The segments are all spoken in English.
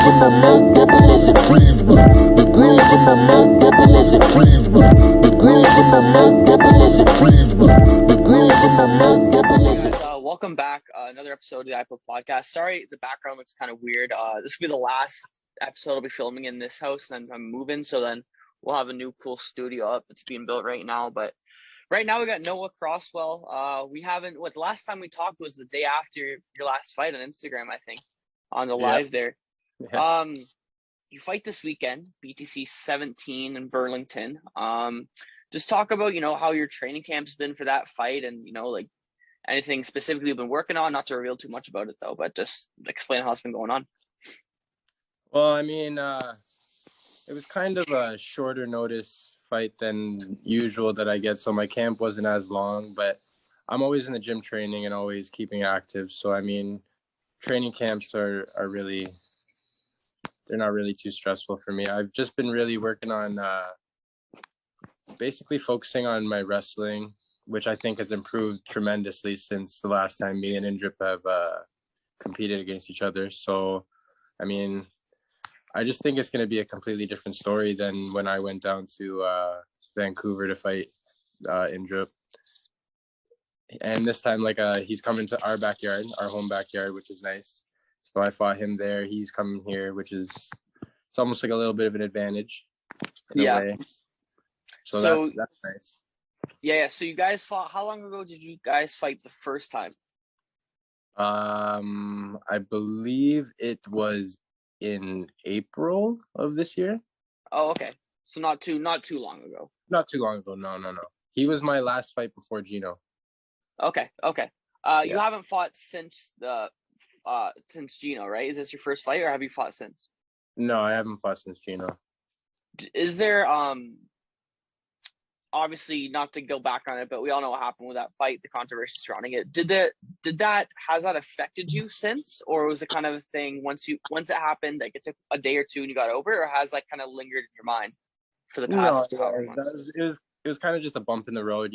grills in my mouth, double as a freeze. The grills in my mouth, double as a freeze. The grills in my mouth, double as a freeze. The grills in my mouth, double as a. Welcome back. Another episode of the iPod podcast. Sorry, the background looks kind of weird. This will be the last episode I'll be filming in this house, and I'm moving, so then we'll have a new cool studio up. It's being built right now, but right now we got Noah Crosswell. We haven't. The last time we talked was the day after your last fight on Instagram, I think, on the live there. Yeah. You fight this weekend, BTC 17 in Burlington. Just talk about how your training camp's been for that fight, and anything specifically you've been working on. Not to reveal too much about it though, but just explain how it's been going on. Well, I mean, it was kind of a shorter notice fight than usual that I get, so my camp wasn't as long, but I'm always in the gym training and always keeping active. So, I mean, training camps are really, they're not really too stressful for me. I've just been really working on basically focusing on my wrestling, which I think has improved tremendously since the last time me and Indrip have competed against each other. So, I mean, I just think it's going to be a completely different story than when I went down to Vancouver to fight Indrip. And this time, he's coming to our backyard, our home backyard, which is nice. So I fought him there. He's coming here, it's almost like a little bit of an advantage in a way. So that's nice. Yeah. So you guys fought. How long ago did you guys fight the first time? I believe it was in April of this year. Oh, okay. So not too long ago. Not too long ago. No. He was my last fight before Gino. Okay. Yeah. You haven't fought since Gino, right? Is this your first fight, or have you fought since? No, I haven't fought since Gino. Is there obviously, not to go back on it, but we all know what happened with that fight, the controversy surrounding it. Has that affected you since, or was it kind of a thing once it happened, like it took a day or two and you got over it, or has kind of lingered in your mind for the past however months? It was kind of just a bump in the road,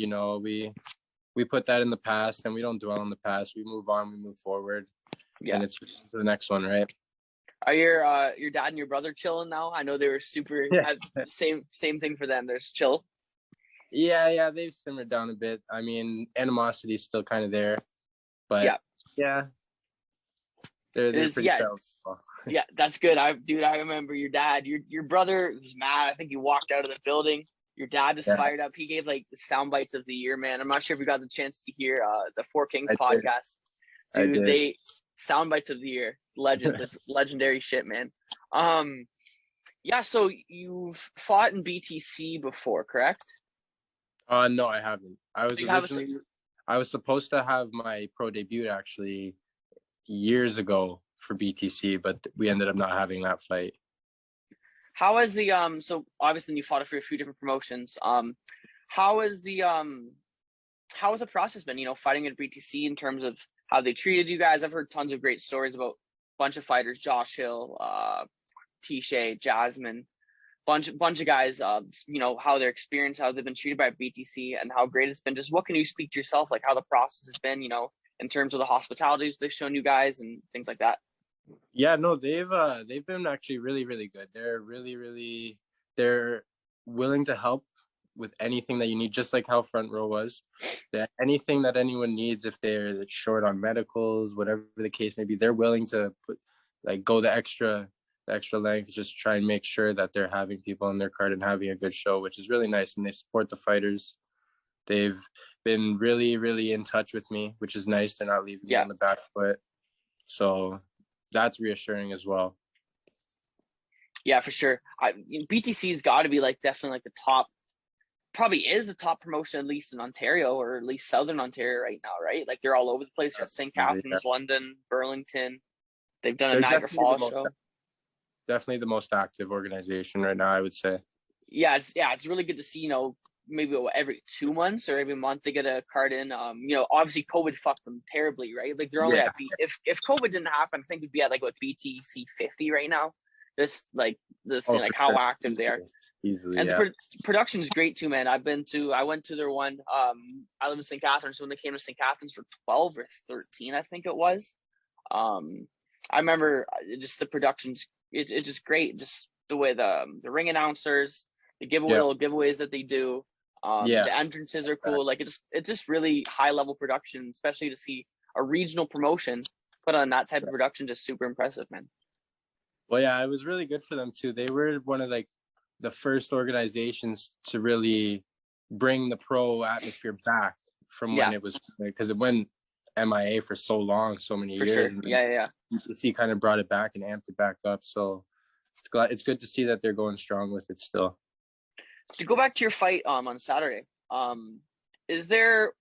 we put that in the past and we don't dwell on the past. We move on, we move forward. Yeah. And it's the next one, right? Are your dad and your brother chilling now? I know they were super same thing for them. There's chill. Yeah, they've simmered down a bit. I mean, animosity is still kind of there, but yeah, they're pretty chill. Yeah, that's good. I remember your dad. Your brother was mad. I think he walked out of the building. Your dad was fired up. He gave the sound bites of the year, man. I'm not sure if you got the chance to hear the Four Kings podcast. Dude, they sound bites of the year. Legend. That's legendary shit, man. Yeah, so you've fought in BTC before, correct? No, I haven't. I was supposed to have my pro debut actually years ago for BTC, but we ended up not having that fight. How is the so obviously you fought for a few different promotions. How has the process been, fighting at BTC in terms of how they treated you guys? I've heard tons of great stories about a bunch of fighters, Josh Hill, Tisha, Jasmine, bunch of guys, how their experience, how they've been treated by BTC and how great it's been. Just what can you speak to yourself, how the process has been, in terms of the hospitality they've shown you guys and things like that? Yeah, no, they've been actually really, really good. They're they're willing to help with anything that you need, just like how Front Row was. That anything that anyone needs, if they're short on medicals, whatever the case may be, they're willing to go the extra length, just try and make sure that they're having people on their card and having a good show, which is really nice. And they support the fighters. They've been really, really in touch with me, which is nice. They're not leaving me on the back foot. So that's reassuring as well. Yeah, for sure. BTC's got to be definitely the top, probably is the top promotion, at least in Ontario, or at least Southern Ontario right now, right? They're all over the place. You're at St. Catharines, London, Burlington. They've done a Niagara Falls show. Definitely the most active organization right now, I would say. Yeah, it's really good to see, maybe every 2 months or every month they get a card in. Obviously COVID fucked them terribly, right? They're only at if COVID didn't happen, I think we'd be at BTC 50 right now. How active they are. Easily, and the production is great too, man. I went to their one. I live in St. Catharines, so when they came to St. Catharines for 12 or 13, I think it was. I remember just the production's it's just great. Just the way the ring announcers, the Yeah. little giveaways that they do. Yeah. The entrances are cool. Like it's just really high level production, especially to see a regional promotion put on that type of production. Just super impressive, man. Well, yeah, it was really good for them too. They were one of like the first organizations to really bring the pro atmosphere back from when it was, because it went MIA for so long, so many For years. sure. And Yeah. UC kind of brought it back and amped it back up. So it's good to see that they're going strong with it still. To go back to your fight on Saturday, is there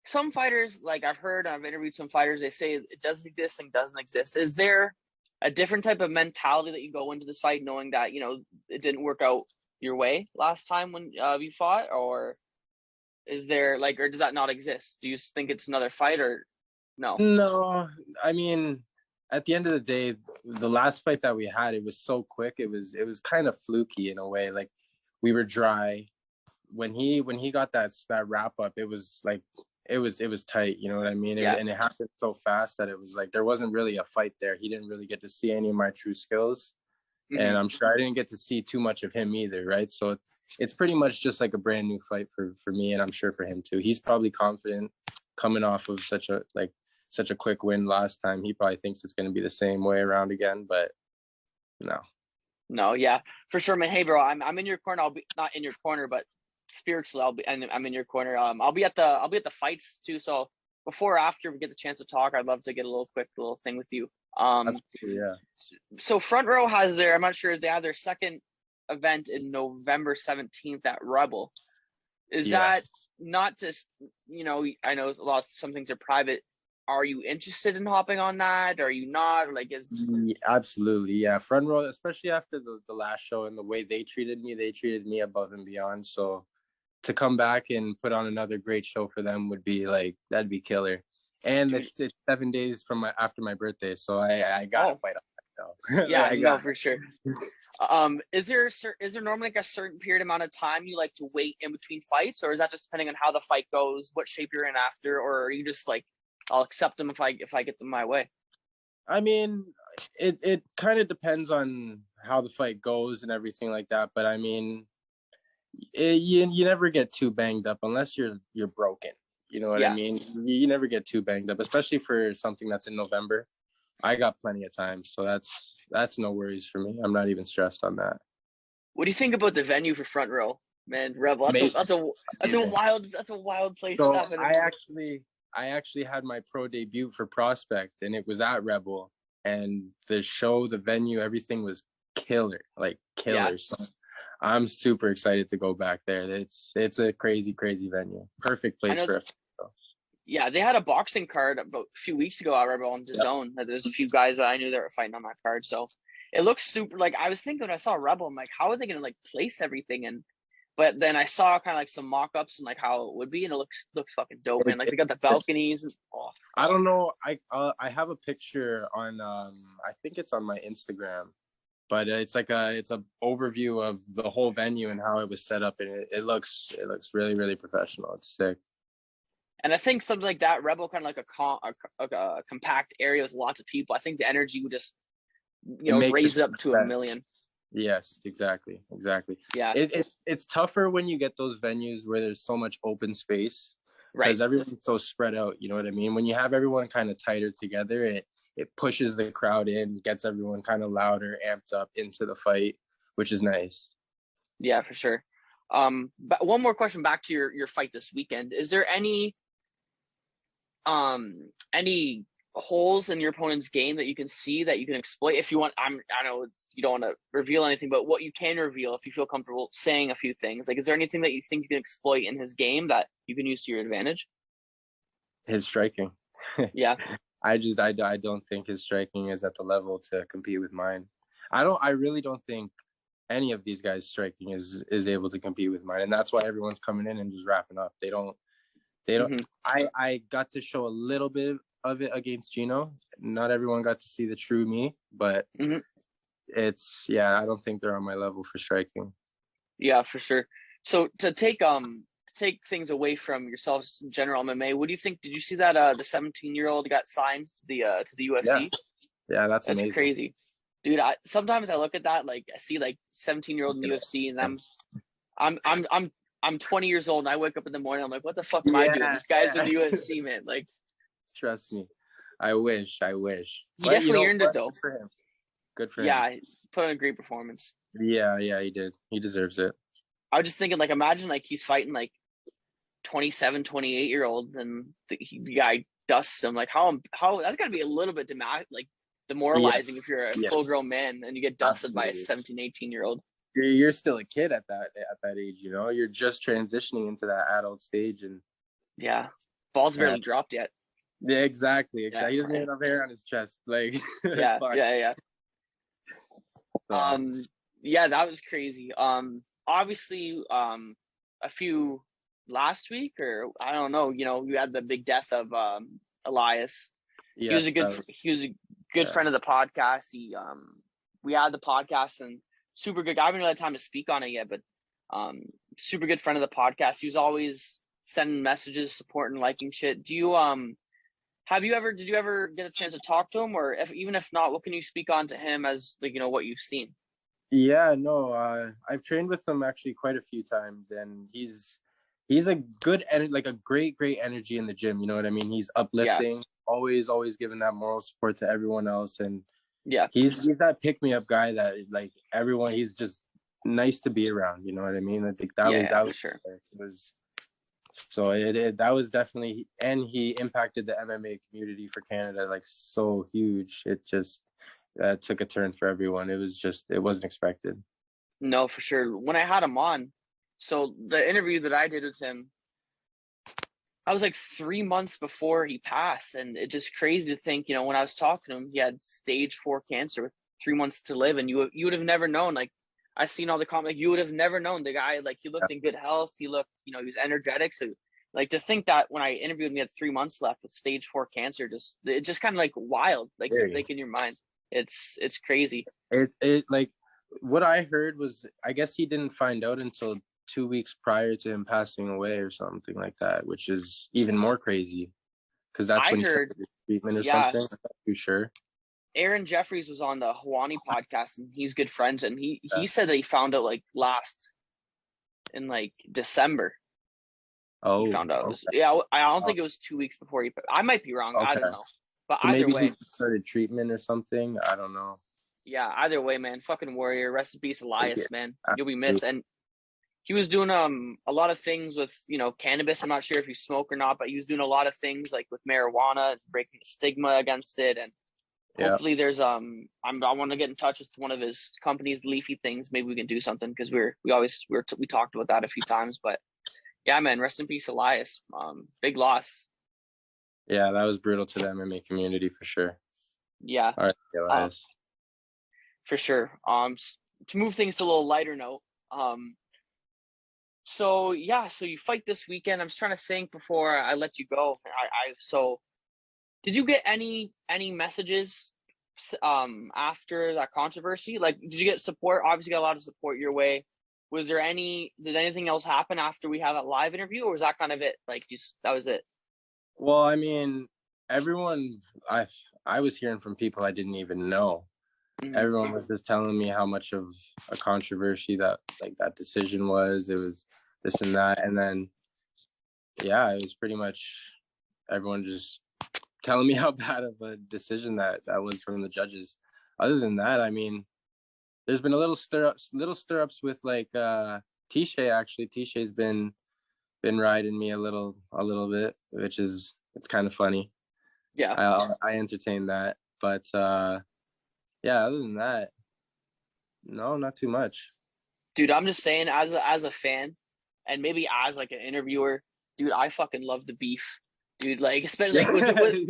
some fighters, like I've heard, I've interviewed some fighters, they say it doesn't exist and doesn't exist. Is there a different type of mentality that you go into this fight knowing that, you know, it didn't work out your way last time when you fought, or is there like, or does that not exist? Do you just think it's another fight, or no? No, I mean, at the end of the day, the last fight that we had, it was so quick. It was kind of fluky in a way. Like, we were dry. When he got that wrap up, it was like it was tight. You know what I mean? And it happened so fast that it was like there wasn't really a fight there. He didn't really get to see any of my true skills, and I'm sure I didn't get to see too much of him either, right? So it's pretty much just like a brand new fight for me, and I'm sure for him too. He's probably confident coming off of such a quick win last time. He probably thinks it's going to be the same way around again, but no, yeah, for sure, man. Hey, bro, I'm in your corner. I'll be not in your corner, but spiritually, I'm in your corner. I'll be at the fights too. So before or after we get the chance to talk, I'd love to get a quick little thing with you. yeah. So Front Row has I'm not sure, they have their second event in November 17th at Rebel. Is that not just, you know, I know some things are private. Are you interested in hopping on that? Are you not? Like, absolutely, yeah. Front Row, especially after the last show and the way they treated me above and beyond. So to come back and put on another great show for them would be like, that'd be killer. And it's 7 days after my birthday, so I gotta fight on that though. Yeah, for sure. Is there normally like a certain period amount of time you like to wait in between fights, or is that just depending on how the fight goes, what shape you're in after, or are you just like, I'll accept them if I get them my way? I mean, it kind of depends on how the fight goes and everything like that. But I mean, you never get too banged up unless you're broken. You know what I mean? You never get too banged up, especially for something that's in November. I got plenty of time, so that's no worries for me. I'm not even stressed on that. What do you think about the venue for Front Row, man? Rebel. That's a wild place. So I actually had my pro debut for Prospect, and it was at Rebel, and the show, the venue, everything was killer, like killer. Yeah. So I'm super excited to go back there. It's a crazy venue. Perfect place for it. Yeah, they had a boxing card about a few weeks ago at Rebel on DAZN. Yep. There's a few guys that I knew that were fighting on that card. So it looks super, like, I was thinking when I saw Rebel, I'm like, how are they going to like place everything? But then I saw kind of like some mock-ups and like how it would be, and it looks fucking dope, man. Like they got the balconies. And, I don't know. I have a picture on I think it's on my Instagram, but it's like it's a overview of the whole venue and how it was set up, and it looks really, really professional. It's sick. And I think something like that, Rebel, kind of like a compact area with lots of people, I think the energy would just, you know, raise it up to 1 million. Yes, exactly. Yeah, it's tougher when you get those venues where there's so much open space, because everyone's so spread out. You know what I mean? When you have everyone kind of tighter together, it pushes the crowd in, gets everyone kind of louder, amped up into the fight, which is nice. Yeah, for sure. But one more question back to your fight this weekend. Is there any holes in your opponent's game that you can see that you can exploit if you want? I know you don't want to reveal anything, but what you can reveal, if you feel comfortable saying a few things, like, is there anything that you think you can exploit in his game that you can use to your advantage? His striking. Yeah. I don't think his striking is at the level to compete with mine. I really don't think any of these guys striking is able to compete with mine, and that's why everyone's coming in and just wrapping up. They don't. I got to show a little bit of it against Gino. Not everyone got to see the true me, but it's I don't think they're on my level for striking. Yeah, for sure. So to take things away from yourselves in general MMA, what do you think? Did you see that the 17-year-old got signed to the UFC? Yeah, that's amazing. Crazy. Dude, sometimes I look at that, like I see like 17-year-old in UFC, and I'm 20 years old, and I wake up in the morning, I'm like, what the fuck am I doing? This guy's in the UFC, man. Like, trust me, I wish. he But definitely earned it though. Good for him. Good for him. Yeah, put on a great performance. Yeah, he did. He deserves it. I was just thinking, like, imagine like he's fighting like 27, 28-year-old, and the guy dusts him. Like, how that's gotta be a little bit demoralizing if you're a full-grown man and you get dusted by a 17, 18-year-old. You're still a kid at that age, you know. You're just transitioning into that adult stage, and ball's barely dropped yet. Yeah, exactly. Yeah, he doesn't have enough hair on his chest. Like, yeah. So. That was crazy. Obviously, a few last week, or I don't know. You know, you had the big death of Elias. Yes, he was a good friend of the podcast. We had the podcast, and super good guy. I haven't really had time to speak on it yet, but super good friend of the podcast. He was always sending messages, supporting, liking shit. Do you did you ever get a chance to talk to him, or even if not, what can you speak on to him as, like, you know, what you've seen? Yeah, no, I've trained with him actually quite a few times, and he's a good and like a great energy in the gym. You know what I mean? He's uplifting, always giving that moral support to everyone else, and he's that pick me up guy that, like, everyone. He's just nice to be around. You know what I mean? I think that was sure. It was. So that was definitely, and he impacted the MMA community for Canada like so huge. It just took a turn for everyone. It wasn't expected. No, for sure. When I had him on, so the interview that I did with him, I was like 3 months before he passed, and it's just crazy to think, you know, when I was talking to him, he had stage 4 cancer with 3 months to live, and you would have never known. Like, I seen all the comments, like, you would have never known the guy. Like, he looked in good health. He looked, you know, he was energetic. So, like, to think that when I interviewed him, he had 3 months left with stage 4 cancer, it just kind of like wild. Like, you think in your mind, it's crazy. It like, what I heard was, I guess he didn't find out until 2 weeks prior to him passing away or something like that, which is even more crazy, because that's when he started treatment or something. I'm not too sure. Aaron Jeffries was on the Hawani podcast, and he's good friends, and he said that he found out like in like December. Oh, he found out. Okay. I don't think it was 2 weeks before he. I might be wrong. Okay. I don't know. But so either way, he started treatment or something. I don't know. Yeah, either way, man. Fucking warrior. Rest in peace, Elias, man. You'll be missed. And he was doing a lot of things with, you know, cannabis. I'm not sure if you smoke or not, but he was doing a lot of things like with marijuana, breaking the stigma against it, and hopefully there's I want to get in touch with one of his companies, Leafy Things. Maybe we can do something, because we talked about that a few times. But yeah, man, rest in peace, Elias. Big loss. Yeah, that was brutal to the MMA community for sure. Yeah. All right, Elias. For sure. To move things to a little lighter note. So you fight this weekend. I'm just trying to think before I let you go. So did you get any messages after that controversy? Like, did you get support? Obviously got a lot of support your way. Was there did anything else happen after we had a live interview, or was that kind of it? Like, that was it? Well, I mean, everyone, I was hearing from people I didn't even know. Mm-hmm. Everyone was just telling me how much of a controversy that decision was. It was this and that. And then, it was pretty much everyone just telling me how bad of a decision that was from the judges. Other than that, I mean, there's been a little stir-ups with like Tishay. Actually, Tishay's been riding me a little bit, which is, it's kind of funny. Yeah, I entertain that, but other than that, no, not too much. Dude, I'm just saying, as a fan, and maybe as like an interviewer, dude, I fucking love the beef. Dude, like, especially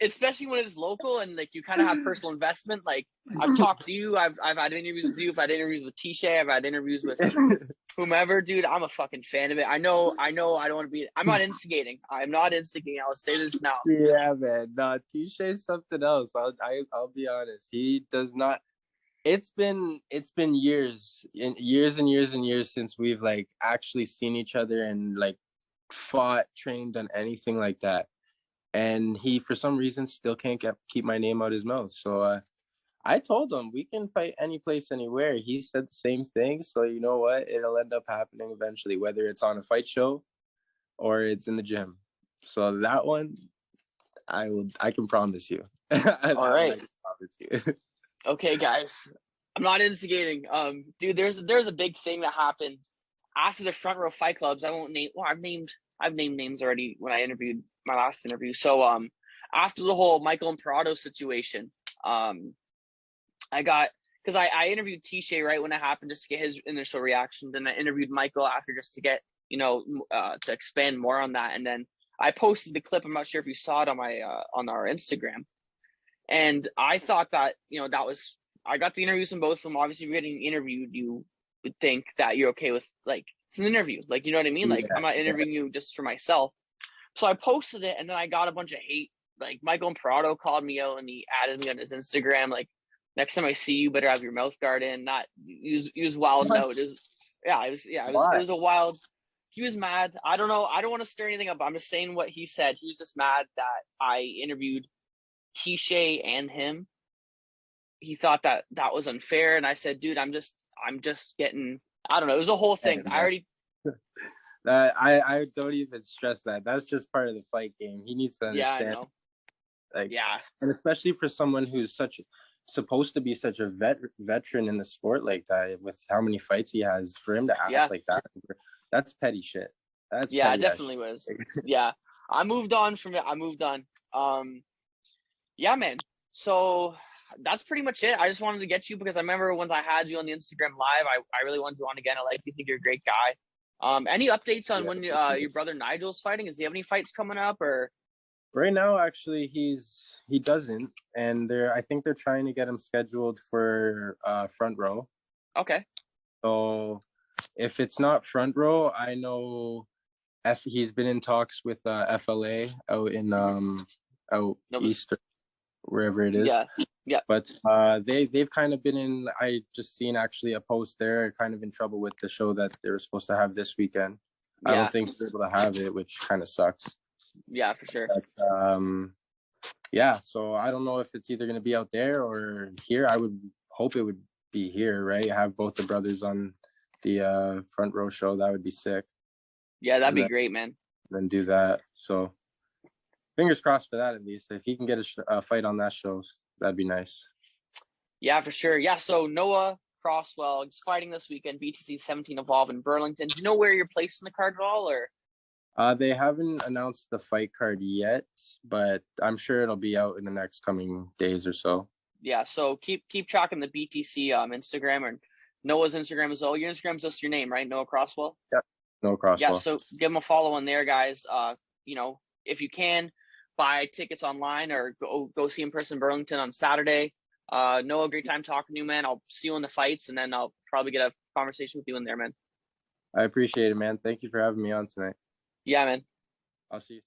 especially when it's local and like you kind of have personal investment. Like, I've talked to you, I've had interviews with you, I've had interviews with Tishay, I've had interviews with whomever. Dude, I'm a fucking fan of it. I know I don't want to be. I'm not instigating. I'm not instigating. I'll say this now. Yeah, man. No, Tishay's something else. I'll be honest. He does not. It's been years and years since we've like actually seen each other and like fought, trained, done anything like that, and he for some reason still can't keep my name out his mouth. So I told him we can fight any place, anywhere. He said the same thing. So you know what? It'll end up happening eventually, whether it's on a fight show or it's in the gym. So that one, I can promise you. All right. I can promise you. Okay, guys. I'm not instigating. Dude, there's a big thing that happened after the Front Row Fight Clubs. I won't name. Well, I've named names already when I interviewed my last interview. So after the whole Michael Imparato situation, I got, because I interviewed Tisha right when it happened just to get his initial reaction. Then I interviewed Michael after just to get, to expand more on that. And then I posted the clip. I'm not sure if you saw it on our Instagram. And I thought that, I got the interviews from both of them. Obviously, if you're getting interviewed, you would think that you're okay with, like, it's an interview. Like, you know what I mean? Like, I'm not interviewing you just for myself. So I posted it, and then I got a bunch of hate. Like, Michael Imparato called me out, and he added me on his Instagram. Like, next time I see you, better have your mouth guard in. Not use wild note. It was a wild. He was mad. I don't know. I don't want to stir anything up. I'm just saying what he said. He was just mad that I interviewed Tisha and him. He thought that was unfair, and I said, dude, I'm just getting. I don't know. It was a whole thing. I already. I don't even stress that. That's just part of the fight game. He needs to understand. Yeah, I know. Like, yeah, and especially for someone who's supposed to be such a veteran in the sport like that, with how many fights he has, for him to act like that, that's petty shit. That's yeah, it petty definitely was. Yeah, I moved on from it. Yeah, man. So that's pretty much it. I just wanted to get you because I remember once I had you on the Instagram live, I really wanted you on again. I like you, think you're a great guy. Any updates on when your brother Nigel's fighting? Does he have any fights coming up or? Right now, actually, he doesn't, and I think they're trying to get him scheduled for Front Row. Okay. So if it's not Front Row, I know he's been in talks with FLA out in out east, wherever it is. Yeah. But they've kind of been in. I just seen actually a post there, kind of in trouble with the show that they were supposed to have this weekend. Yeah. I don't think they're able to have it, which kind of sucks. Yeah, for sure. But, yeah, so I don't know if it's either going to be out there or here. I would hope it would be here, right? Have both the brothers on the Front Row show. That would be sick. Yeah, that'd be great, man. Then do that. So fingers crossed for that, at least. If he can get a fight on that show, that'd be nice. Yeah, for sure. Yeah, so Noah Crosswell is fighting this weekend, BTC 17 Evolve in Burlington. Do you know where you're placed in the card at all, or? They haven't announced the fight card yet, but I'm sure it'll be out in the next coming days or so. Yeah, so keep tracking the BTC Instagram, or Noah's Instagram as well. Your Instagram's just your name, right? Noah Crosswell? Yep, Noah Crosswell. Yeah, so give him a follow on there, guys. If you can, buy tickets online or go see him in person in Burlington on Saturday. Noah, great time talking to you, man. I'll see you in the fights, and then I'll probably get a conversation with you in there, man. I appreciate it, man. Thank you for having me on tonight. Yeah, man. I'll see you.